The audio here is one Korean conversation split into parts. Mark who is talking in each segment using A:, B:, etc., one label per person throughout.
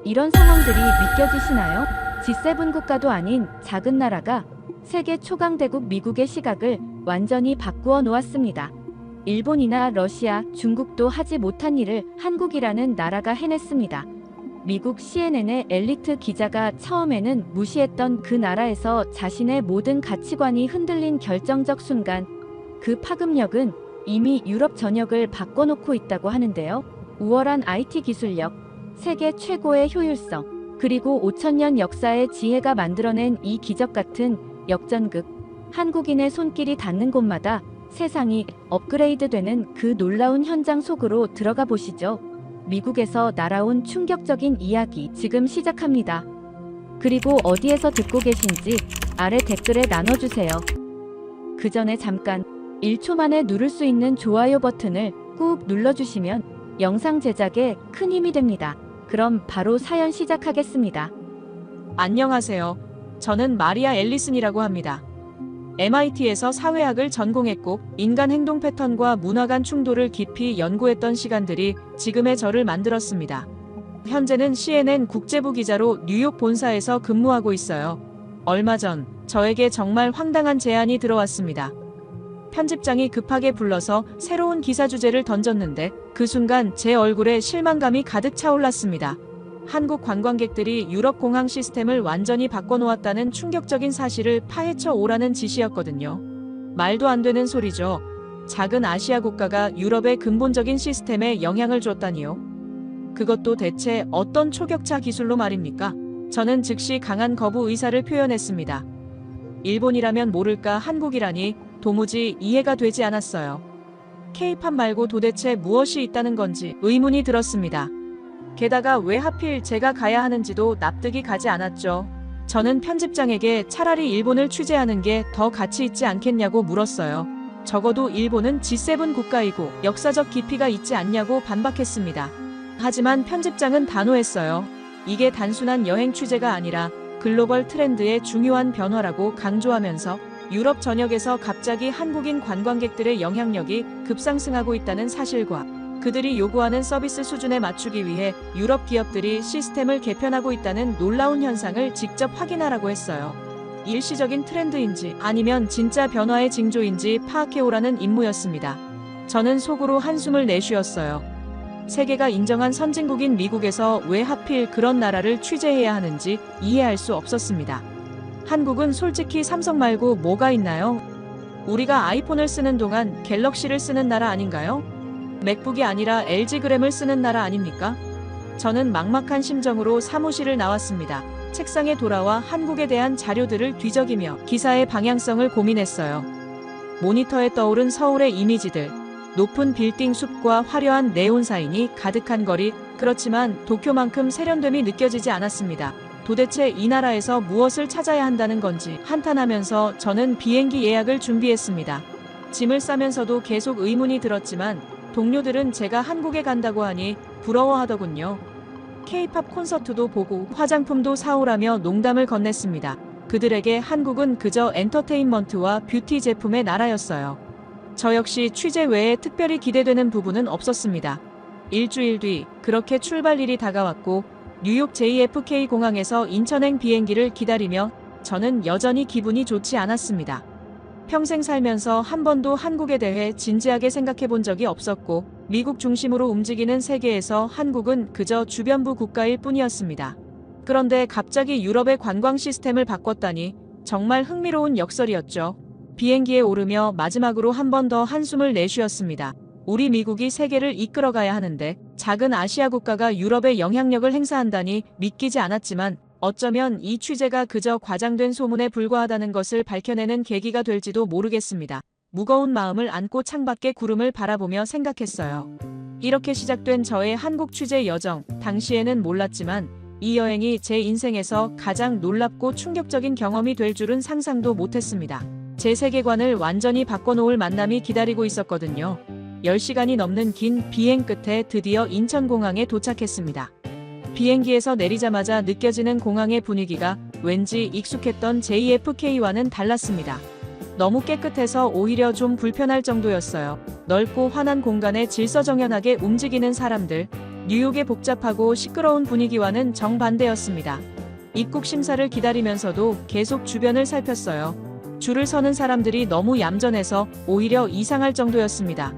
A: 이런 상황들이 믿겨지시나요? G7 국가도 아닌 작은 나라가 세계 초강대국 미국의 시각을 완전히 바꾸어 놓았습니다. 일본이나 러시아, 중국도 하지 못한 일을 한국이라는 나라가 해냈습니다. 미국 CNN의 엘리트 기자가 처음에는 무시했던 그 나라에서 자신의 모든 가치관이 흔들린 결정적 순간, 그 파급력은 이미 유럽 전역을 바꿔놓고 있다고 하는데요. 우월한 IT 기술력, 세계 최고의 효율성, 그리고 5,000년 역사의 지혜가 만들어낸 이 기적 같은 역전극. 한국인의 손길이 닿는 곳마다 세상이 업그레이드되는 그 놀라운 현장 속으로 들어가 보시죠. 미국에서 날아온 충격적인 이야기 지금 시작합니다. 그리고 어디에서 듣고 계신지 아래 댓글에 나눠주세요. 그 전에 잠깐 1초 만에 누를 수 있는 좋아요 버튼을 꾹 눌러주시면 영상 제작에 큰 힘이 됩니다. 그럼 바로 사연 시작하겠습니다.
B: 안녕하세요. 저는 마리아 앨리슨이라고 합니다. MIT에서 사회학을 전공했고 인간 행동 패턴과 문화 간 충돌을 깊이 연구했던 시간들이 지금의 저를 만들었습니다. 현재는 CNN 국제부 기자로 뉴욕 본사에서 근무하고 있어요. 얼마 전 저에게 정말 황당한 제안이 들어왔습니다. 편집장이 급하게 불러서 새로운 기사 주제를 던졌는데 그 순간 제 얼굴에 실망감이 가득 차올랐습니다. 한국 관광객들이 유럽 공항 시스템을 완전히 바꿔놓았다는 충격적인 사실을 파헤쳐 오라는 지시였거든요. 말도 안 되는 소리죠. 작은 아시아 국가가 유럽의 근본적인 시스템에 영향을 줬다니요. 그것도 대체 어떤 초격차 기술로 말입니까? 저는 즉시 강한 거부 의사를 표현했습니다. 일본이라면 모를까 한국이라니 도무지 이해가 되지 않았어요. K-팝 말고 도대체 무엇이 있다는 건지 의문이 들었습니다. 게다가 왜 하필 제가 가야 하는지도 납득이 가지 않았죠. 저는 편집장에게 차라리 일본을 취재하는 게 더 가치 있지 않겠냐고 물었어요. 적어도 일본은 G7 국가이고 역사적 깊이가 있지 않냐고 반박했습니다. 하지만 편집장은 단호했어요. 이게 단순한 여행 취재가 아니라 글로벌 트렌드의 중요한 변화라고 강조하면서 유럽 전역에서 갑자기 한국인 관광객들의 영향력이 급상승하고 있다는 사실과 그들이 요구하는 서비스 수준에 맞추기 위해 유럽 기업들이 시스템을 개편하고 있다는 놀라운 현상을 직접 확인하라고 했어요. 일시적인 트렌드인지 아니면 진짜 변화의 징조인지 파악해오라는 임무였습니다. 저는 속으로 한숨을 내쉬었어요. 세계가 인정한 선진국인 미국에서 왜 하필 그런 나라를 취재해야 하는지 이해할 수 없었습니다. 한국은 솔직히 삼성 말고 뭐가 있나요? 우리가 아이폰을 쓰는 동안 갤럭시를 쓰는 나라 아닌가요? 맥북이 아니라 LG그램을 쓰는 나라 아닙니까? 저는 막막한 심정으로 사무실을 나왔습니다. 책상에 돌아와 한국에 대한 자료들을 뒤적이며 기사의 방향성을 고민했어요. 모니터에 떠오른 서울의 이미지들, 높은 빌딩 숲과 화려한 네온 사인이 가득한 거리, 그렇지만 도쿄만큼 세련됨이 느껴지지 않았습니다. 도대체 이 나라에서 무엇을 찾아야 한다는 건지 한탄하면서 저는 비행기 예약을 준비했습니다. 짐을 싸면서도 계속 의문이 들었지만 동료들은 제가 한국에 간다고 하니 부러워하더군요. K-팝 콘서트도 보고 화장품도 사오라며 농담을 건넸습니다. 그들에게 한국은 그저 엔터테인먼트와 뷰티 제품의 나라였어요. 저 역시 취재 외에 특별히 기대되는 부분은 없었습니다. 일주일 뒤 그렇게 출발일이 다가왔고 뉴욕 JFK 공항에서 인천행 비행기를 기다리며 저는 여전히 기분이 좋지 않았습니다. 평생 살면서 한 번도 한국에 대해 진지하게 생각해 본 적이 없었고 미국 중심으로 움직이는 세계에서 한국은 그저 주변부 국가일 뿐이었습니다. 그런데 갑자기 유럽의 관광 시스템을 바꿨다니 정말 흥미로운 역설이었죠. 비행기에 오르며 마지막으로 한 번 더 한숨을 내쉬었습니다. 우리 미국이 세계를 이끌어가야 하는데 작은 아시아 국가가 유럽에 영향력을 행사한다니 믿기지 않았지만 어쩌면 이 취재가 그저 과장된 소문에 불과하다는 것을 밝혀내는 계기가 될지도 모르겠습니다. 무거운 마음을 안고 창밖의 구름을 바라보며 생각했어요. 이렇게 시작된 저의 한국 취재 여정, 당시에는 몰랐지만 이 여행이 제 인생에서 가장 놀랍고 충격적인 경험이 될 줄은 상상도 못했습니다. 제 세계관을 완전히 바꿔놓을 만남이 기다리고 있었거든요. 10시간이 넘는 긴 비행 끝에 드디어 인천공항에 도착했습니다. 비행기에서 내리자마자 느껴지는 공항의 분위기가 왠지 익숙했던 JFK와는 달랐습니다. 너무 깨끗해서 오히려 좀 불편할 정도였어요. 넓고 환한 공간에 질서정연하게 움직이는 사람들, 뉴욕의 복잡하고 시끄러운 분위기와는 정반대였습니다. 입국 심사를 기다리면서도 계속 주변을 살폈어요. 줄을 서는 사람들이 너무 얌전해서 오히려 이상할 정도였습니다.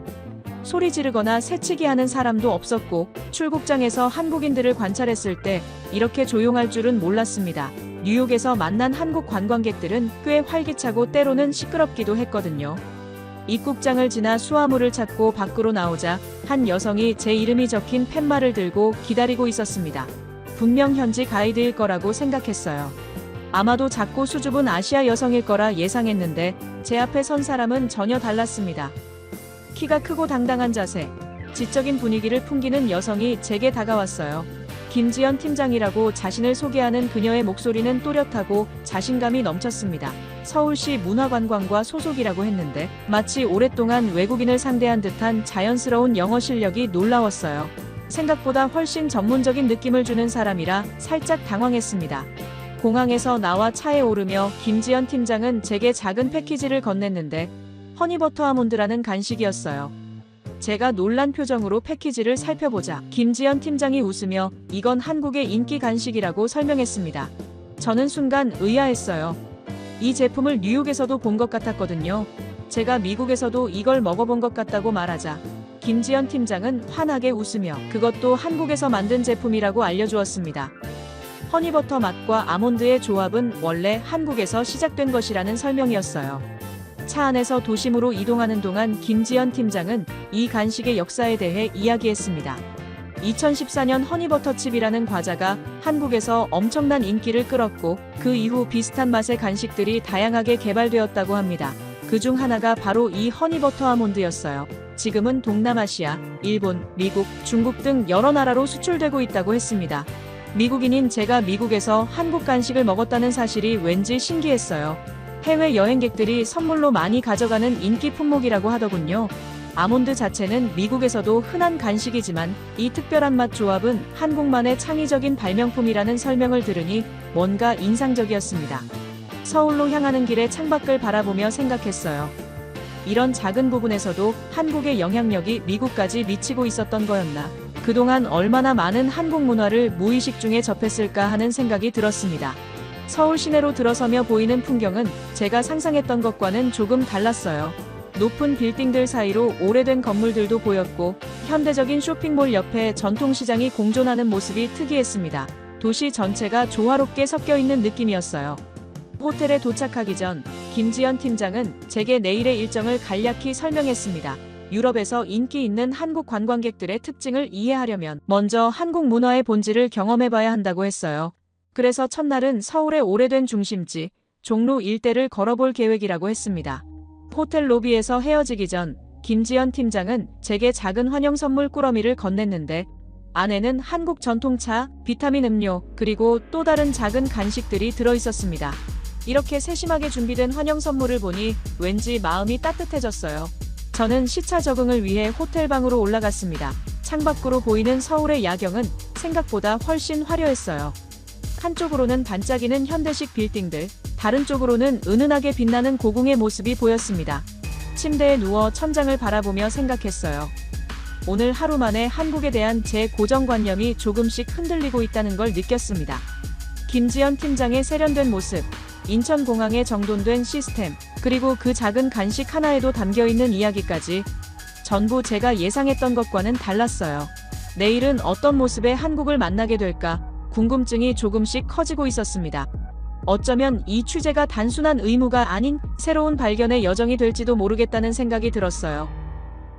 B: 소리 지르거나 새치기 하는 사람도 없었고 출국장에서 한국인들을 관찰했을 때 이렇게 조용할 줄은 몰랐습니다. 뉴욕에서 만난 한국 관광객들은 꽤 활기차고 때로는 시끄럽기도 했거든요. 입국장을 지나 수화물을 찾고 밖으로 나오자 한 여성이 제 이름이 적힌 팻말을 들고 기다리고 있었습니다. 분명 현지 가이드일 거라고 생각했어요. 아마도 작고 수줍은 아시아 여성일 거라 예상했는데 제 앞에 선 사람은 전혀 달랐습니다. 키가 크고 당당한 자세, 지적인 분위기를 풍기는 여성이 제게 다가왔어요. 김지연 팀장이라고 자신을 소개하는 그녀의 목소리는 또렷하고 자신감이 넘쳤습니다. 서울시 문화관광과 소속이라고 했는데 마치 오랫동안 외국인을 상대한 듯한 자연스러운 영어 실력이 놀라웠어요. 생각보다 훨씬 전문적인 느낌을 주는 사람이라 살짝 당황했습니다. 공항에서 나와 차에 오르며 김지연 팀장은 제게 작은 패키지를 건넸는데 허니버터 아몬드라는 간식이었어요. 제가 놀란 표정으로 패키지를 살펴보자 김지연 팀장이 웃으며 이건 한국의 인기 간식이라고 설명했습니다. 저는 순간 의아했어요. 이 제품을 뉴욕에서도 본 것 같았거든요. 제가 미국에서도 이걸 먹어본 것 같다고 말하자 김지연 팀장은 환하게 웃으며 그것도 한국에서 만든 제품이라고 알려주었습니다. 허니버터 맛과 아몬드의 조합은 원래 한국에서 시작된 것이라는 설명이었어요. 차 안에서 도심으로 이동하는 동안 김지연 팀장은 이 간식의 역사에 대해 이야기했습니다. 2014년 허니버터칩이라는 과자가 한국에서 엄청난 인기를 끌었고 그 이후 비슷한 맛의 간식들이 다양하게 개발되었다고 합니다. 그중 하나가 바로 이 허니버터 아몬드였어요. 지금은 동남아시아, 일본, 미국, 중국 등 여러 나라로 수출되고 있다고 했습니다. 미국인인 제가 미국에서 한국 간식을 먹었다는 사실이 왠지 신기했어요. 해외 여행객들이 선물로 많이 가져가는 인기 품목이라고 하더군요. 아몬드 자체는 미국에서도 흔한 간식이지만 이 특별한 맛 조합은 한국만의 창의적인 발명품이라는 설명을 들으니 뭔가 인상적이었습니다. 서울로 향하는 길에 창밖을 바라보며 생각했어요. 이런 작은 부분에서도 한국의 영향력이 미국까지 미치고 있었던 거였나. 그동안 얼마나 많은 한국 문화를 무의식 중에 접했을까 하는 생각이 들었습니다. 서울 시내로 들어서며 보이는 풍경은 제가 상상했던 것과는 조금 달랐어요. 높은 빌딩들 사이로 오래된 건물들도 보였고 현대적인 쇼핑몰 옆에 전통시장이 공존하는 모습이 특이했습니다. 도시 전체가 조화롭게 섞여 있는 느낌이었어요. 호텔에 도착하기 전 김지연 팀장은 제게 내일의 일정을 간략히 설명했습니다. 유럽에서 인기 있는 한국 관광객들의 특징을 이해하려면 먼저 한국 문화의 본질을 경험해봐야 한다고 했어요. 그래서 첫날은 서울의 오래된 중심지, 종로 일대를 걸어볼 계획이라고 했습니다. 호텔 로비에서 헤어지기 전 김지연 팀장은 제게 작은 환영 선물 꾸러미를 건넸는데 안에는 한국 전통차, 비타민 음료, 그리고 또 다른 작은 간식들이 들어있었습니다. 이렇게 세심하게 준비된 환영 선물을 보니 왠지 마음이 따뜻해졌어요. 저는 시차 적응을 위해 호텔 방으로 올라갔습니다. 창밖으로 보이는 서울의 야경은 생각보다 훨씬 화려했어요. 한쪽으로는 반짝이는 현대식 빌딩들, 다른 쪽으로는 은은하게 빛나는 고궁의 모습이 보였습니다. 침대에 누워 천장을 바라보며 생각했어요. 오늘 하루 만에 한국에 대한 제 고정관념이 조금씩 흔들리고 있다는 걸 느꼈습니다. 김지연 팀장의 세련된 모습, 인천공항에 정돈된 시스템, 그리고 그 작은 간식 하나에도 담겨있는 이야기까지 전부 제가 예상했던 것과는 달랐어요. 내일은 어떤 모습의 한국을 만나게 될까? 궁금증이 조금씩 커지고 있었습니다. 어쩌면 이 취재가 단순한 의무가 아닌 새로운 발견의 여정이 될지도 모르겠다는 생각이 들었어요.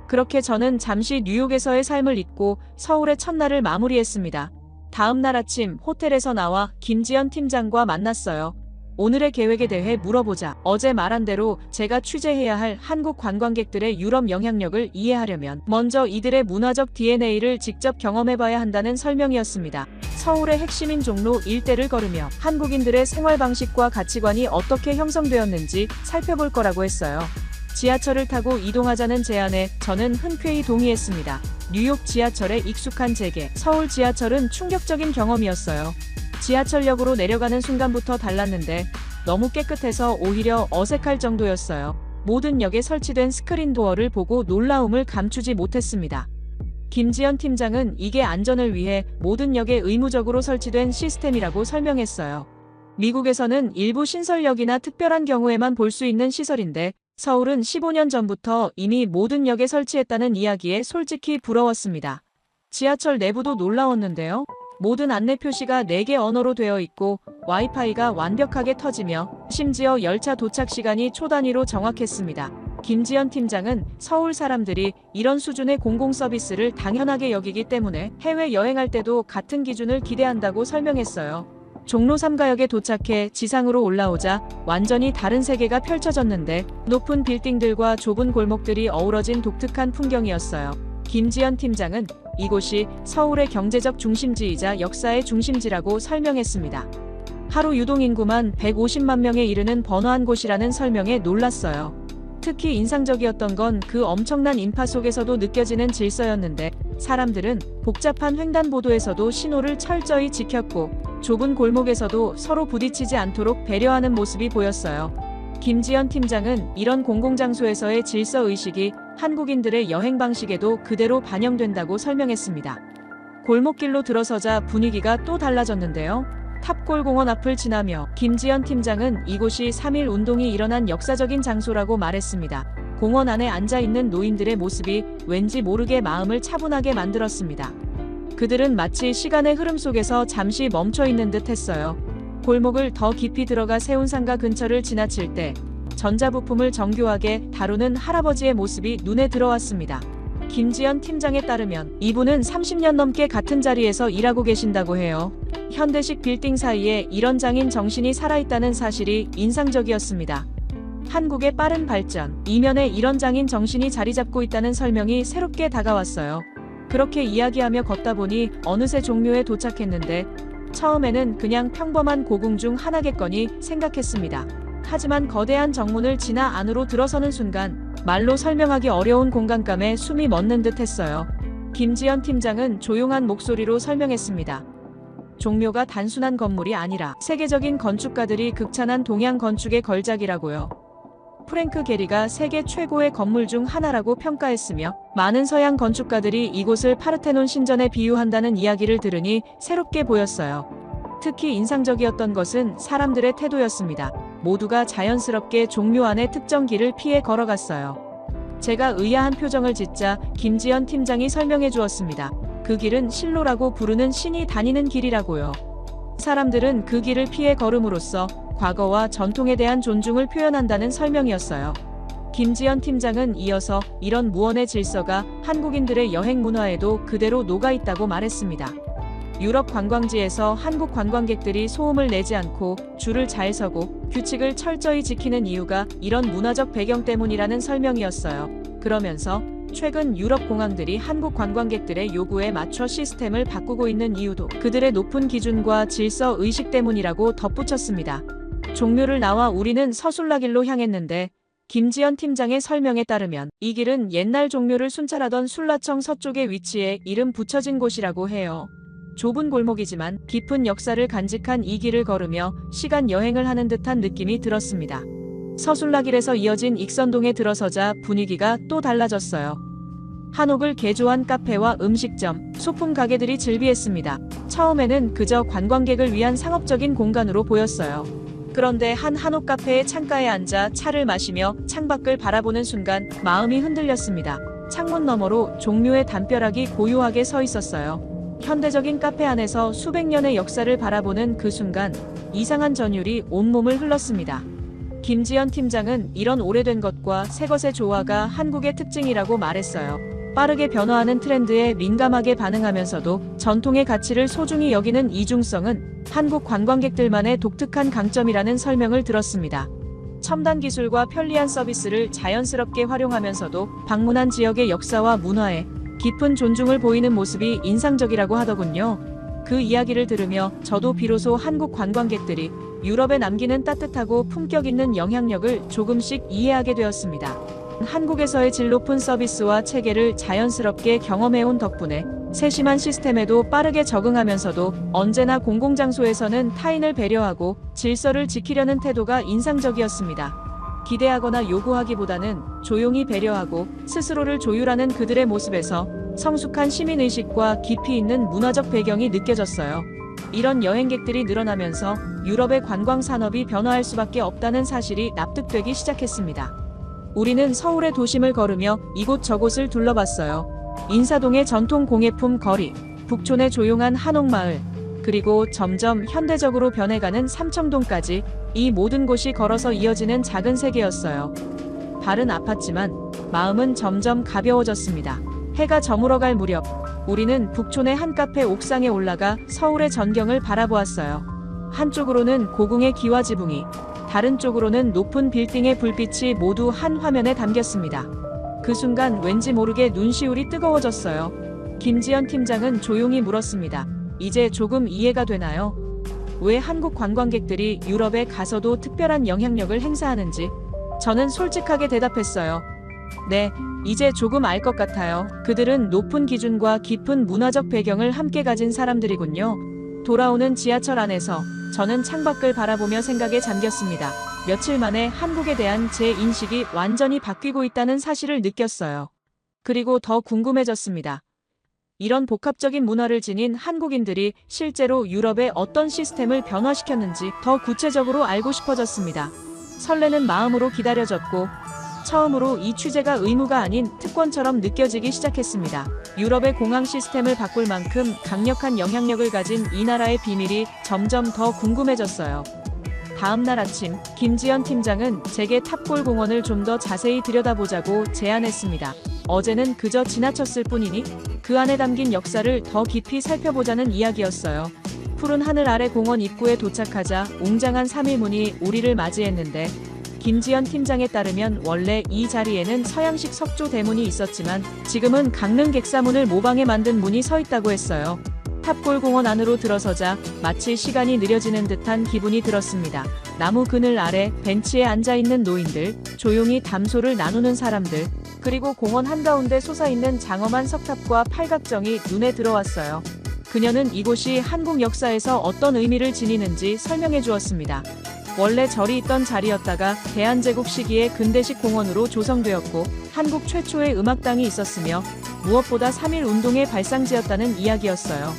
B: 그렇게 저는 잠시 뉴욕에서의 삶을 잊고 서울의 첫날을 마무리했습니다. 다음 날 아침 호텔에서 나와 김지연 팀장과 만났어요. 오늘의 계획에 대해 물어보자 어제 말한 대로 제가 취재해야 할 한국 관광객들의 유럽 영향력을 이해하려면 먼저 이들의 문화적 DNA를 직접 경험해봐야 한다는 설명이었습니다. 서울의 핵심인 종로 일대를 걸으며 한국인들의 생활 방식과 가치관이 어떻게 형성되었는지 살펴볼 거라고 했어요. 지하철을 타고 이동하자는 제안에 저는 흔쾌히 동의했습니다. 뉴욕 지하철에 익숙한 제게 서울 지하철은 충격적인 경험이었어요. 지하철역으로 내려가는 순간부터 달랐는데 너무 깨끗해서 오히려 어색할 정도였어요. 모든 역에 설치된 스크린 도어를 보고 놀라움을 감추지 못했습니다. 김지연 팀장은 이게 안전을 위해 모든 역에 의무적으로 설치된 시스템이라고 설명했어요. 미국에서는 일부 신설역이나 특별한 경우에만 볼 수 있는 시설인데 서울은 15년 전부터 이미 모든 역에 설치했다는 이야기에 솔직히 부러웠습니다. 지하철 내부도 놀라웠는데요. 모든 안내 표시가 4개 언어로 되어 있고 와이파이가 완벽하게 터지며 심지어 열차 도착 시간이 초 단위로 정확했습니다. 김지연 팀장은 서울 사람들이 이런 수준의 공공 서비스를 당연하게 여기기 때문에 해외 여행할 때도 같은 기준을 기대한다고 설명했어요. 종로 3가역에 도착해 지상으로 올라오자 완전히 다른 세계가 펼쳐졌는데 높은 빌딩들과 좁은 골목들이 어우러진 독특한 풍경이었어요. 김지연 팀장은 이곳이 서울의 경제적 중심지이자 역사의 중심지라고 설명했습니다. 하루 유동인구만 150만 명에 이르는 번화한 곳이라는 설명에 놀랐어요. 특히 인상적이었던 건 그 엄청난 인파 속에서도 느껴지는 질서였는데 사람들은 복잡한 횡단보도에서도 신호를 철저히 지켰고 좁은 골목에서도 서로 부딪히지 않도록 배려하는 모습이 보였어요. 김지연 팀장은 이런 공공장소에서의 질서의식이 한국인들의 여행 방식에도 그대로 반영된다고 설명했습니다. 골목길로 들어서자 분위기가 또 달라졌는데요. 탑골공원 앞을 지나며 김지연 팀장은 이곳이 3.1 운동이 일어난 역사적인 장소라고 말했습니다. 공원 안에 앉아있는 노인들의 모습이 왠지 모르게 마음을 차분하게 만들었습니다. 그들은 마치 시간의 흐름 속에서 잠시 멈춰있는 듯 했어요. 골목을 더 깊이 들어가 세운 상가 근처를 지나칠 때 전자부품을 정교하게 다루는 할아버지의 모습이 눈에 들어왔습니다. 김지연 팀장에 따르면 이분은 30년 넘게 같은 자리에서 일하고 계신다고 해요. 현대식 빌딩 사이에 이런 장인 정신이 살아있다는 사실이 인상적이었습니다. 한국의 빠른 발전, 이면에 이런 장인 정신이 자리 잡고 있다는 설명이 새롭게 다가왔어요. 그렇게 이야기하며 걷다 보니 어느새 종묘에 도착했는데 처음에는 그냥 평범한 고궁 중 하나겠거니 생각했습니다. 하지만 거대한 정문을 지나 안으로 들어서는 순간 말로 설명하기 어려운 공간감에 숨이 멎는 듯 했어요. 김지연 팀장은 조용한 목소리로 설명했습니다. 종묘가 단순한 건물이 아니라 세계적인 건축가들이 극찬한 동양 건축의 걸작이라고요. 프랭크 게리가 세계 최고의 건물 중 하나라고 평가했으며 많은 서양 건축가들이 이곳을 파르테논 신전에 비유한다는 이야기를 들으니 새롭게 보였어요. 특히 인상적이었던 것은 사람들의 태도였습니다. 모두가 자연스럽게 종묘 안의 특정 길을 피해 걸어갔어요. 제가 의아한 표정을 짓자 김지연 팀장이 설명해 주었습니다. 그 길은 실로라고 부르는 신이 다니는 길이라고요. 사람들은 그 길을 피해 걸음으로써 과거와 전통에 대한 존중을 표현한다는 설명이었어요. 김지연 팀장은 이어서 이런 무언의 질서가 한국인들의 여행 문화에도 그대로 녹아있다고 말했습니다. 유럽 관광지에서 한국 관광객들이 소음을 내지 않고 줄을 잘 서고 규칙을 철저히 지키는 이유가 이런 문화적 배경 때문이라는 설명이었어요. 그러면서 최근 유럽 공항들이 한국 관광객들의 요구에 맞춰 시스템을 바꾸고 있는 이유도 그들의 높은 기준과 질서 의식 때문이라고 덧붙였습니다. 종묘를 나와 우리는 서술라길로 향했는데 김지연 팀장의 설명에 따르면 이 길은 옛날 종묘를 순찰하던 술라청 서쪽에 위치해 이름 붙여진 곳이라고 해요. 좁은 골목이지만 깊은 역사를 간직한 이 길을 걸으며 시간 여행을 하는 듯한 느낌이 들었습니다. 서술라길에서 이어진 익선동에 들어서자 분위기가 또 달라졌어요. 한옥을 개조한 카페와 음식점, 소품 가게들이 즐비했습니다. 처음에는 그저 관광객을 위한 상업적인 공간으로 보였어요. 그런데 한 한옥 카페의 창가에 앉아 차를 마시며 창밖을 바라보는 순간 마음이 흔들렸습니다. 창문 너머로 종묘의 담벼락이 고요하게 서 있었어요. 현대적인 카페 안에서 수백 년의 역사를 바라보는 그 순간 이상한 전율이 온몸을 흘렀습니다. 김지연 팀장은 이런 오래된 것과 새 것의 조화가 한국의 특징이라고 말했어요. 빠르게 변화하는 트렌드에 민감하게 반응하면서도 전통의 가치를 소중히 여기는 이중성은 한국 관광객들만의 독특한 강점이라는 설명을 들었습니다. 첨단 기술과 편리한 서비스를 자연스럽게 활용하면서도 방문한 지역의 역사와 문화에 깊은 존중을 보이는 모습이 인상적이라고 하더군요. 그 이야기를 들으며 저도 비로소 한국 관광객들이 유럽에 남기는 따뜻하고 품격 있는 영향력을 조금씩 이해하게 되었습니다. 한국에서의 질 높은 서비스와 체계를 자연스럽게 경험해온 덕분에 세심한 시스템에도 빠르게 적응하면서도 언제나 공공장소에서는 타인을 배려하고 질서를 지키려는 태도가 인상적이었습니다. 기대하거나 요구하기보다는 조용히 배려하고 스스로를 조율하는 그들의 모습에서 성숙한 시민의식과 깊이 있는 문화적 배경이 느껴졌어요. 이런 여행객들이 늘어나면서 유럽의 관광 산업이 변화할 수밖에 없다는 사실이 납득되기 시작했습니다. 우리는 서울의 도심을 걸으며 이곳저곳을 둘러봤어요. 인사동의 전통 공예품 거리, 북촌의 조용한 한옥마을, 그리고 점점 현대적으로 변해가는 삼청동까지 이 모든 곳이 걸어서 이어지는 작은 세계였어요. 발은 아팠지만 마음은 점점 가벼워졌습니다. 해가 저물어갈 무렵 우리는 북촌의 한 카페 옥상에 올라가 서울의 전경을 바라보았어요. 한쪽으로는 고궁의 기와 지붕이, 다른 쪽으로는 높은 빌딩의 불빛이 모두 한 화면에 담겼습니다. 그 순간 왠지 모르게 눈시울이 뜨거워졌어요. 김지연 팀장은 조용히 물었습니다. 이제 조금 이해가 되나요? 왜 한국 관광객들이 유럽에 가서도 특별한 영향력을 행사하는지? 저는 솔직하게 대답했어요. 네, 이제 조금 알 것 같아요. 그들은 높은 기준과 깊은 문화적 배경을 함께 가진 사람들이군요. 돌아오는 지하철 안에서 저는 창밖을 바라보며 생각에 잠겼습니다. 며칠 만에 한국에 대한 제 인식이 완전히 바뀌고 있다는 사실을 느꼈어요. 그리고 더 궁금해졌습니다. 이런 복합적인 문화를 지닌 한국인들이 실제로 유럽의 어떤 시스템을 변화시켰는지 더 구체적으로 알고 싶어졌습니다. 설레는 마음으로 기다려졌고 처음으로 이 취재가 의무가 아닌 특권처럼 느껴지기 시작했습니다. 유럽의 공항 시스템을 바꿀 만큼 강력한 영향력을 가진 이 나라의 비밀이 점점 더 궁금해졌어요. 다음 날 아침, 김지연 팀장은 제게 탑골 공원을 좀 더 자세히 들여다보자고 제안했습니다. 어제는 그저 지나쳤을 뿐이니 그 안에 담긴 역사를 더 깊이 살펴보자는 이야기였어요. 푸른 하늘 아래 공원 입구에 도착하자 웅장한 3일문이 우리를 맞이했는데 김지연 팀장에 따르면 원래 이 자리에는 서양식 석조 대문이 있었지만 지금은 강릉 객사문을 모방해 만든 문이 서 있다고 했어요. 탑골 공원 안으로 들어서자 마치 시간이 느려지는 듯한 기분이 들었습니다. 나무 그늘 아래 벤치에 앉아있는 노인들, 조용히 담소를 나누는 사람들, 그리고 공원 한가운데 솟아있는 장엄한 석탑과 팔각정이 눈에 들어왔어요. 그녀는 이곳이 한국 역사에서 어떤 의미를 지니는지 설명해 주었습니다. 원래 절이 있던 자리였다가 대한제국 시기에 근대식 공원으로 조성되었고 한국 최초의 음악당이 있었으며 무엇보다 3.1 운동의 발상지였다는 이야기였어요.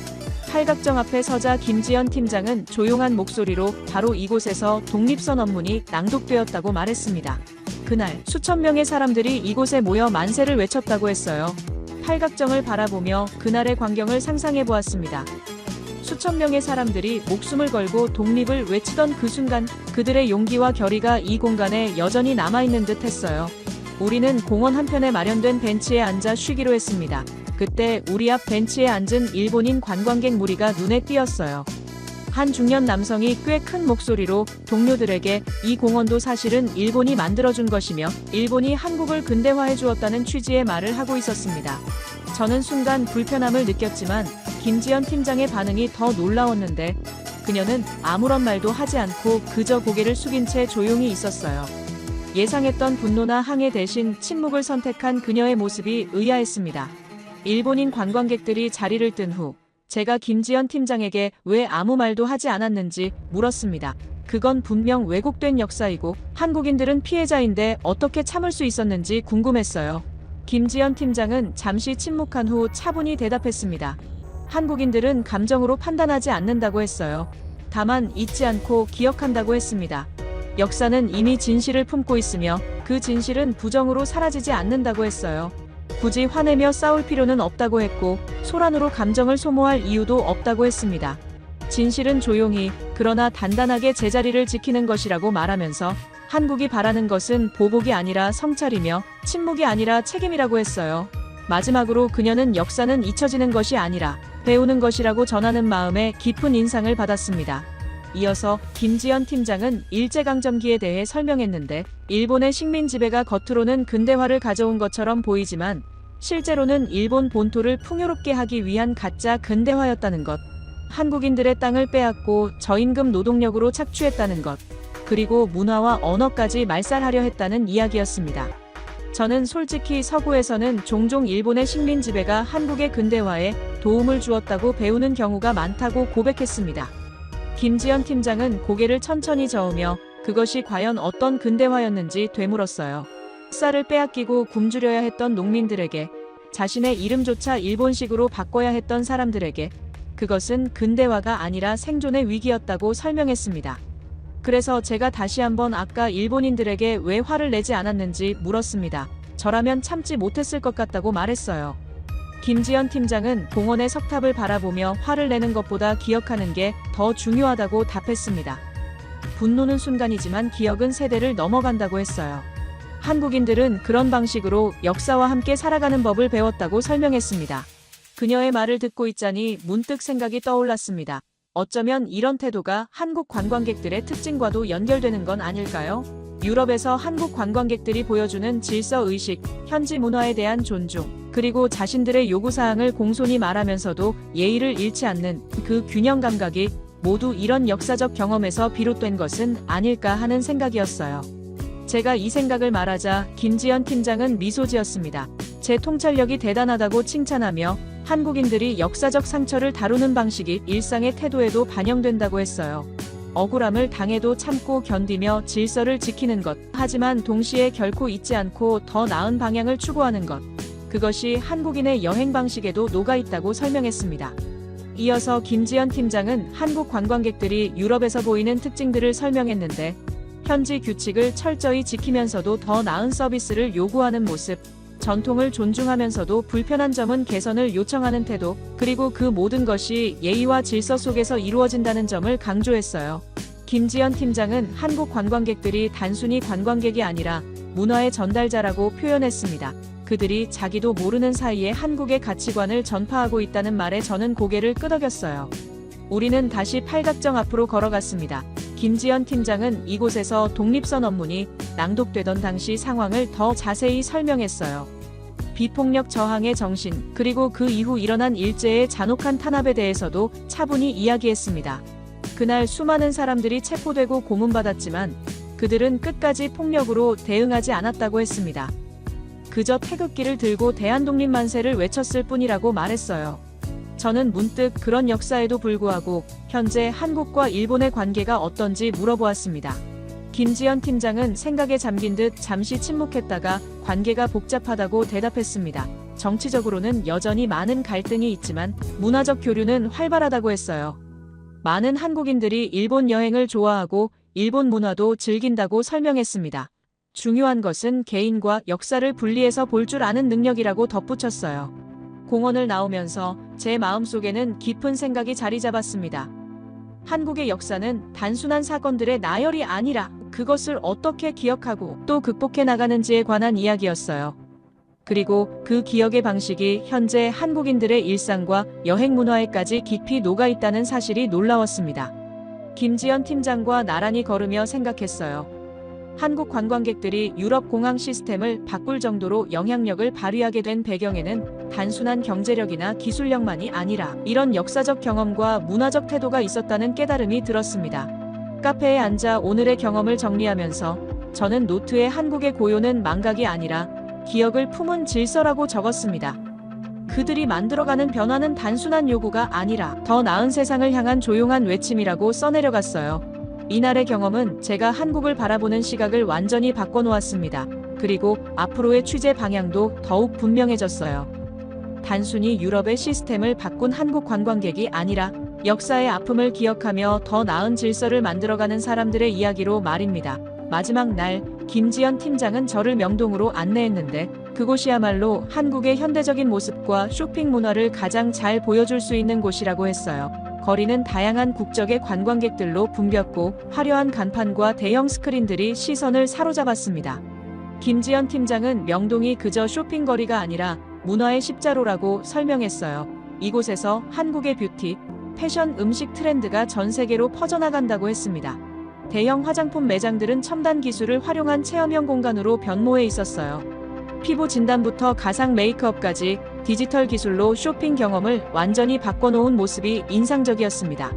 B: 팔각정 앞에 서자 김지연 팀장은 조용한 목소리로 바로 이곳에서 독립선언문이 낭독되었다고 말했습니다. 그날 수천 명의 사람들이 이곳에 모여 만세를 외쳤다고 했어요. 팔각정을 바라보며 그날의 광경을 상상해 보았습니다. 수천 명의 사람들이 목숨을 걸고 독립을 외치던 그 순간 그들의 용기와 결의가 이 공간에 여전히 남아있는 듯 했어요. 우리는 공원 한편에 마련된 벤치에 앉아 쉬기로 했습니다. 그때 우리 앞 벤치에 앉은 일본인 관광객 무리가 눈에 띄었어요. 한 중년 남성이 꽤 큰 목소리로 동료들에게 이 공원도 사실은 일본이 만들어준 것이며 일본이 한국을 근대화해 주었다는 취지의 말을 하고 있었습니다. 저는 순간 불편함을 느꼈지만 김지연 팀장의 반응이 더 놀라웠는데 그녀는 아무런 말도 하지 않고 그저 고개를 숙인 채 조용히 있었어요. 예상했던 분노나 항해 대신 침묵을 선택한 그녀의 모습이 의아했습니다. 일본인 관광객들이 자리를 뜬 후 제가 김지연 팀장에게 왜 아무 말도 하지 않았는지 물었습니다. 그건 분명 왜곡된 역사이고 한국인들은 피해자인데 어떻게 참을 수 있었는지 궁금했어요. 김지연 팀장은 잠시 침묵한 후 차분히 대답했습니다. 한국인들은 감정으로 판단하지 않는다고 했어요. 다만 잊지 않고 기억한다고 했습니다. 역사는 이미 진실을 품고 있으며 그 진실은 부정으로 사라지지 않는다고 했어요. 굳이 화내며 싸울 필요는 없다고 했고 소란으로 감정을 소모할 이유도 없다고 했습니다. 진실은 조용히 그러나 단단하게 제자리를 지키는 것이라고 말하면서 한국이 바라는 것은 보복이 아니라 성찰이며 침묵이 아니라 책임이라고 했어요. 마지막으로 그녀는 역사는 잊혀지는 것이 아니라 배우는 것이라고 전하는 마음에 깊은 인상을 받았습니다. 이어서 김지연 팀장은 일제강점기에 대해 설명했는데 일본의 식민 지배가 겉으로는 근대화를 가져온 것처럼 보이지만 실제로는 일본 본토를 풍요롭게 하기 위한 가짜 근대화였다는 것, 한국인들의 땅을 빼앗고 저임금 노동력으로 착취했다는 것, 그리고 문화와 언어까지 말살하려 했다는 이야기였습니다. 저는 솔직히 서구에서는 종종 일본의 식민 지배가 한국의 근대화에 도움을 주었다고 배우는 경우가 많다고 고백했습니다. 김지연 팀장은 고개를 천천히 저으며 그것이 과연 어떤 근대화였는지 되물었어요. 쌀을 빼앗기고 굶주려야 했던 농민들에게 자신의 이름조차 일본식으로 바꿔야 했던 사람들에게 그것은 근대화가 아니라 생존의 위기였다고 설명했습니다. 그래서 제가 다시 한번 아까 일본인들에게 왜 화를 내지 않았는지 물었습니다. 저라면 참지 못했을 것 같다고 말했어요. 김지연 팀장은 공원의 석탑을 바라보며 화를 내는 것보다 기억하는 게 더 중요하다고 답했습니다. 분노는 순간이지만 기억은 세대를 넘어간다고 했어요. 한국인들은 그런 방식으로 역사와 함께 살아가는 법을 배웠다고 설명했습니다. 그녀의 말을 듣고 있자니 문득 생각이 떠올랐습니다. 어쩌면 이런 태도가 한국 관광객들의 특징과도 연결되는 건 아닐까요? 유럽에서 한국 관광객들이 보여주는 질서의식, 현지 문화에 대한 존중, 그리고 자신들의 요구사항을 공손히 말하면서도 예의를 잃지 않는 그 균형 감각이 모두 이런 역사적 경험에서 비롯된 것은 아닐까 하는 생각이었어요. 제가 이 생각을 말하자 김지연 팀장은 미소 지었습니다. 제 통찰력이 대단하다고 칭찬하며 한국인들이 역사적 상처를 다루는 방식이 일상의 태도에도 반영된다고 했어요. 억울함을 당해도 참고 견디며 질서를 지키는 것, 하지만 동시에 결코 잊지 않고 더 나은 방향을 추구하는 것. 그것이 한국인의 여행 방식에도 녹아있다고 설명했습니다. 이어서 김지연 팀장은 한국 관광객들이 유럽에서 보이는 특징들을 설명했는데, 현지 규칙을 철저히 지키면서도 더 나은 서비스를 요구하는 모습, 전통을 존중하면서도 불편한 점은 개선을 요청하는 태도, 그리고 그 모든 것이 예의와 질서 속에서 이루어진다는 점을 강조했어요. 김지연 팀장은 한국 관광객들이 단순히 관광객이 아니라 문화의 전달자라고 표현했습니다. 그들이 자기도 모르는 사이에 한국의 가치관을 전파하고 있다는 말에 저는 고개를 끄덕였어요. 우리는 다시 팔각정 앞으로 걸어갔습니다. 김지연 팀장은 이곳에서 독립선 언문이 낭독되던 당시 상황을 더 자세히 설명했어요. 비폭력 저항의 정신, 그리고 그 이후 일어난 일제의 잔혹한 탄압에 대해서도 차분히 이야기했습니다. 그날 수많은 사람들이 체포되고 고문받았지만 그들은 끝까지 폭력으로 대응하지 않았다고 했습니다. 그저 태극기를 들고 대한독립 만세를 외쳤을 뿐이라고 말했어요. 저는 문득 그런 역사에도 불구하고 현재 한국과 일본의 관계가 어떤지 물어보았습니다. 김지연 팀장은 생각에 잠긴 듯 잠시 침묵했다가 관계가 복잡하다고 대답했습니다. 정치적으로는 여전히 많은 갈등이 있지만 문화적 교류는 활발하다고 했어요. 많은 한국인들이 일본 여행을 좋아하고 일본 문화도 즐긴다고 설명했습니다. 중요한 것은 개인과 역사를 분리해서 볼 줄 아는 능력이라고 덧붙였어요. 공원을 나오면서 제 마음속에는 깊은 생각이 자리 잡았습니다. 한국의 역사는 단순한 사건들의 나열이 아니라 그것을 어떻게 기억하고 또 극복해 나가는지에 관한 이야기였어요. 그리고 그 기억의 방식이 현재 한국인들의 일상과 여행 문화에까지 깊이 녹아있다는 사실이 놀라웠습니다. 김지연 팀장과 나란히 걸으며 생각했어요. 한국 관광객들이 유럽 공항 시스템을 바꿀 정도로 영향력을 발휘하게 된 배경에는 단순한 경제력이나 기술력만이 아니라 이런 역사적 경험과 문화적 태도가 있었다는 깨달음이 들었습니다. 카페에 앉아 오늘의 경험을 정리하면서 저는 노트에 한국의 고요는 망각이 아니라 기억을 품은 질서라고 적었습니다. 그들이 만들어가는 변화는 단순한 요구가 아니라 더 나은 세상을 향한 조용한 외침이라고 써내려갔어요. 이날의 경험은 제가 한국을 바라보는 시각을 완전히 바꿔놓았습니다. 그리고 앞으로의 취재 방향도 더욱 분명해졌어요. 단순히 유럽의 시스템을 바꾼 한국 관광객이 아니라 역사의 아픔을 기억하며 더 나은 질서를 만들어가는 사람들의 이야기로 말입니다. 마지막 날 김지연 팀장은 저를 명동으로 안내했는데 그곳이야말로 한국의 현대적인 모습과 쇼핑 문화를 가장 잘 보여줄 수 있는 곳이라고 했어요. 거리는 다양한 국적의 관광객들로 붐볐고 화려한 간판과 대형 스크린들이 시선을 사로잡았습니다. 김지연 팀장은 명동이 그저 쇼핑거리가 아니라 문화의 십자로라고 설명했어요. 이곳에서 한국의 뷰티, 패션, 음식 트렌드가 전 세계로 퍼져나간다고 했습니다. 대형 화장품 매장들은 첨단 기술을 활용한 체험형 공간으로 변모해 있었어요. 피부 진단부터 가상 메이크업까지 디지털 기술로 쇼핑 경험을 완전히 바꿔놓은 모습이 인상적이었습니다.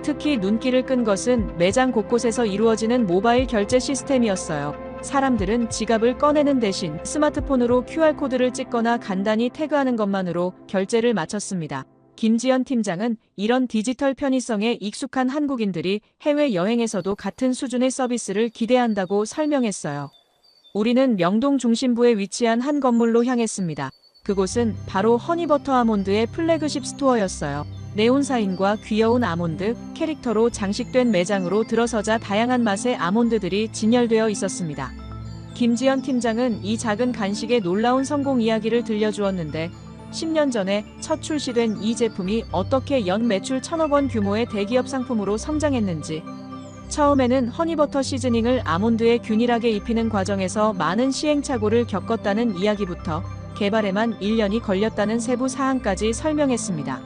B: 특히 눈길을 끈 것은 매장 곳곳에서 이루어지는 모바일 결제 시스템이었어요. 사람들은 지갑을 꺼내는 대신 스마트폰으로 QR코드를 찍거나 간단히 태그하는 것만으로 결제를 마쳤습니다. 김지연 팀장은 이런 디지털 편의성에 익숙한 한국인들이 해외여행에서도 같은 수준의 서비스를 기대한다고 설명했어요. 우리는 명동 중심부에 위치한 한 건물로 향했습니다. 그곳은 바로 허니버터 아몬드의 플래그십 스토어였어요. 네온사인과 귀여운 아몬드 캐릭터로 장식된 매장으로 들어서자 다양한 맛의 아몬드들이 진열되어 있었습니다. 김지연 팀장은 이 작은 간식의 놀라운 성공 이야기를 들려주었는데 10년 전에 첫 출시된 이 제품이 어떻게 연 매출 1,000억 원 규모의 대기업 상품으로 성장했는지, 처음에는 허니버터 시즈닝을 아몬드에 균일하게 입히는 과정에서 많은 시행착오를 겪었다는 이야기부터 개발에만 1년이 걸렸다는 세부 사항까지 설명했습니다.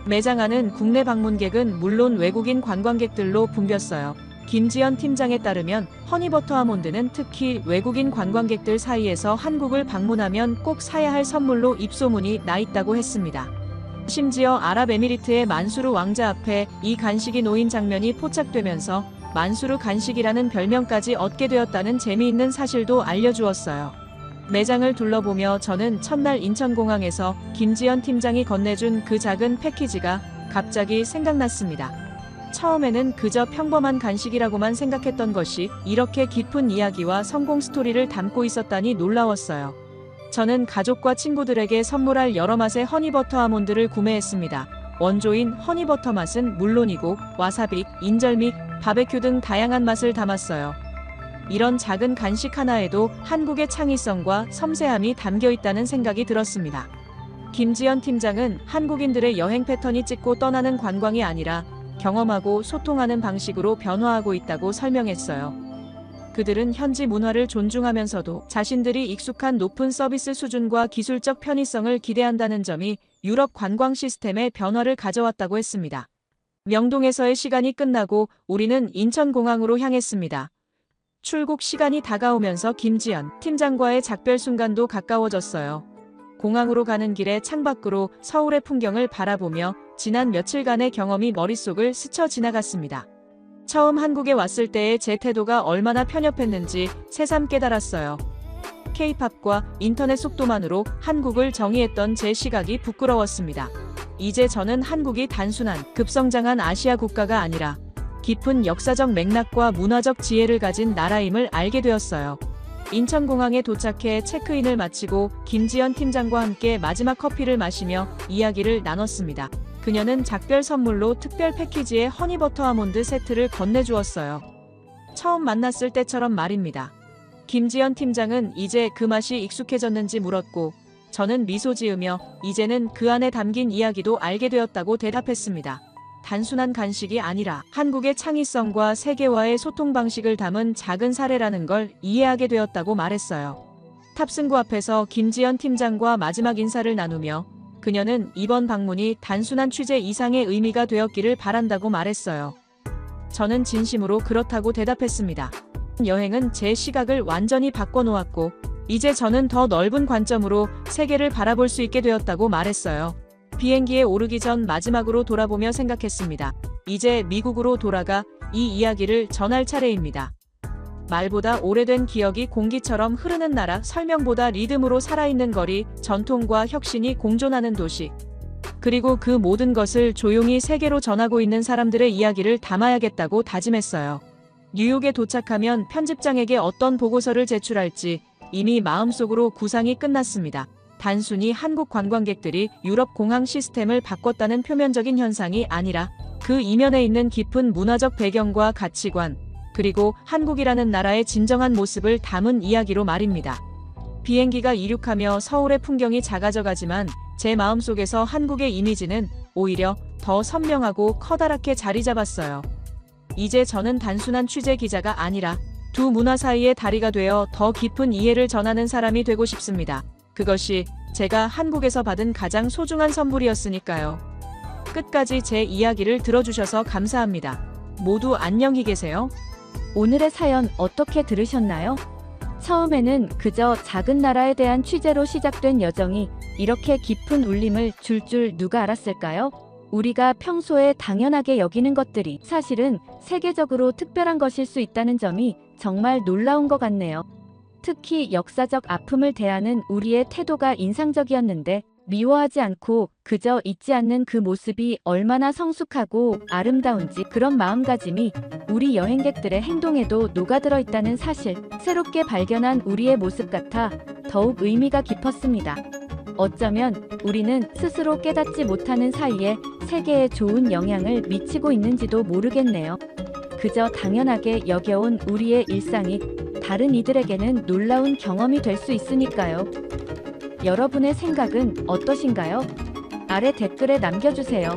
B: 매장 안은 국내 방문객은 물론 외국인 관광객들로 붐볐어요. 김지연 팀장에 따르면 허니버터 아몬드는 특히 외국인 관광객들 사이에서 한국을 방문하면 꼭 사야 할 선물로 입소문이 나 있다고 했습니다. 심지어 아랍에미리트의 만수르 왕자 앞에 이 간식이 놓인 장면이 포착되면서 만수르 간식이라는 별명까지 얻게 되었다는 재미있는 사실도 알려주었어요. 매장을 둘러보며 저는 첫날 인천공항에서 김지연 팀장이 건네준 그 작은 패키지가 갑자기 생각났습니다. 처음에는 그저 평범한 간식이라고만 생각했던 것이 이렇게 깊은 이야기와 성공 스토리를 담고 있었다니 놀라웠어요. 저는 가족과 친구들에게 선물할 여러 맛의 허니버터 아몬드를 구매했습니다. 원조인 허니버터 맛은 물론이고 와사비, 인절미, 바베큐 등 다양한 맛을 담았어요. 이런 작은 간식 하나에도 한국의 창의성과 섬세함이 담겨 있다는 생각이 들었습니다. 김지연 팀장은 한국인들의 여행 패턴이 찍고 떠나는 관광이 아니라 경험하고 소통하는 방식으로 변화하고 있다고 설명했어요. 그들은 현지 문화를 존중하면서도 자신들이 익숙한 높은 서비스 수준과 기술적 편의성을 기대한다는 점이 유럽 관광 시스템의 변화를 가져왔다고 했습니다. 명동에서의 시간이 끝나고 우리는 인천공항으로 향했습니다. 출국 시간이 다가오면서 김지연 팀장과의 작별 순간도 가까워졌어요. 공항으로 가는 길에 창밖으로 서울의 풍경을 바라보며 지난 며칠간의 경험이 머릿속을 스쳐 지나갔습니다. 처음 한국에 왔을 때의 제 태도가 얼마나 편협했는지 새삼 깨달았어요. K-팝과 인터넷 속도만으로 한국을 정의했던 제 시각이 부끄러웠습니다. 이제 저는 한국이 단순한 급성장한 아시아 국가가 아니라 깊은 역사적 맥락과 문화적 지혜를 가진 나라임을 알게 되었어요. 인천공항에 도착해 체크인을 마치고 김지연 팀장과 함께 마지막 커피를 마시며 이야기를 나눴습니다. 그녀는 작별 선물로 특별 패키지의 허니버터 아몬드 세트를 건네주었어요. 처음 만났을 때처럼 말입니다. 김지연 팀장은 이제 그 맛이 익숙해졌는지 물었고, 저는 미소 지으며 이제는 그 안에 담긴 이야기도 알게 되었다고 대답했습니다. 단순한 간식이 아니라 한국의 창의성과 세계와의 소통 방식을 담은 작은 사례라는 걸 이해하게 되었다고 말했어요. 탑승구 앞에서 김지연 팀장과 마지막 인사를 나누며 그녀는 이번 방문이 단순한 취재 이상의 의미가 되었기를 바란다고 말했어요. 저는 진심으로 그렇다고 대답했습니다. 여행은 제 시각을 완전히 바꿔놓았고 이제 저는 더 넓은 관점으로 세계를 바라볼 수 있게 되었다고 말했어요. 비행기에 오르기 전 마지막으로 돌아보며 생각했습니다. 이제 미국으로 돌아가 이 이야기를 전할 차례입니다. 말보다 오래된 기억이 공기처럼 흐르는 나라, 설명보다 리듬으로 살아있는 거리, 전통과 혁신이 공존하는 도시. 그리고 그 모든 것을 조용히 세계로 전하고 있는 사람들의 이야기를 담아야겠다고 다짐했어요. 뉴욕에 도착하면 편집장에게 어떤 보고서를 제출할지 이미 마음속으로 구상이 끝났습니다. 단순히 한국 관광객들이 유럽 공항 시스템을 바꿨다는 표면적인 현상이 아니라 그 이면에 있는 깊은 문화적 배경과 가치관, 그리고 한국이라는 나라의 진정한 모습을 담은 이야기로 말입니다. 비행기가 이륙하며 서울의 풍경이 작아져 가지만 제 마음속에서 한국의 이미지는 오히려 더 선명하고 커다랗게 자리 잡았어요. 이제 저는 단순한 취재 기자가 아니라 두 문화 사이의 다리가 되어 더 깊은 이해를 전하는 사람이 되고 싶습니다. 그것이 제가 한국에서 받은 가장 소중한 선물이었으니까요. 끝까지 제 이야기를 들어주셔서 감사합니다. 모두 안녕히 계세요.
A: 오늘의 사연 어떻게 들으셨나요? 처음에는 그저 작은 나라에 대한 취재로 시작된 여정이 이렇게 깊은 울림을 줄 누가 알았을까요? 우리가 평소에 당연하게 여기는 것들이 사실은 세계적으로 특별한 것일 수 있다는 점이 정말 놀라운 것 같네요. 특히 역사적 아픔을 대하는 우리의 태도가 인상적이었는데 미워하지 않고 그저 잊지 않는 그 모습이 얼마나 성숙하고 아름다운지, 그런 마음가짐이 우리 여행객들의 행동에도 녹아들어 있다는 사실, 새롭게 발견한 우리의 모습 같아 더욱 의미가 깊었습니다. 어쩌면 우리는 스스로 깨닫지 못하는 사이에 세계에 좋은 영향을 미치고 있는지도 모르겠네요. 그저 당연하게 여겨온 우리의 일상이 다른 이들에게는 놀라운 경험이 될 수 있으니까요. 여러분의 생각은 어떠신가요? 아래 댓글에 남겨주세요.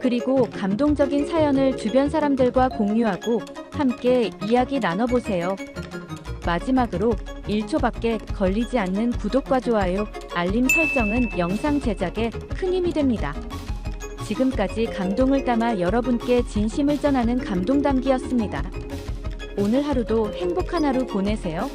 A: 그리고 감동적인 사연을 주변 사람들과 공유하고 함께 이야기 나눠보세요. 마지막으로 1초밖에 걸리지 않는 구독과 좋아요, 알림 설정은 영상 제작에 큰 힘이 됩니다. 지금까지 감동을 담아 여러분께 진심을 전하는 감동담기였습니다. 오늘 하루도 행복한 하루 보내세요.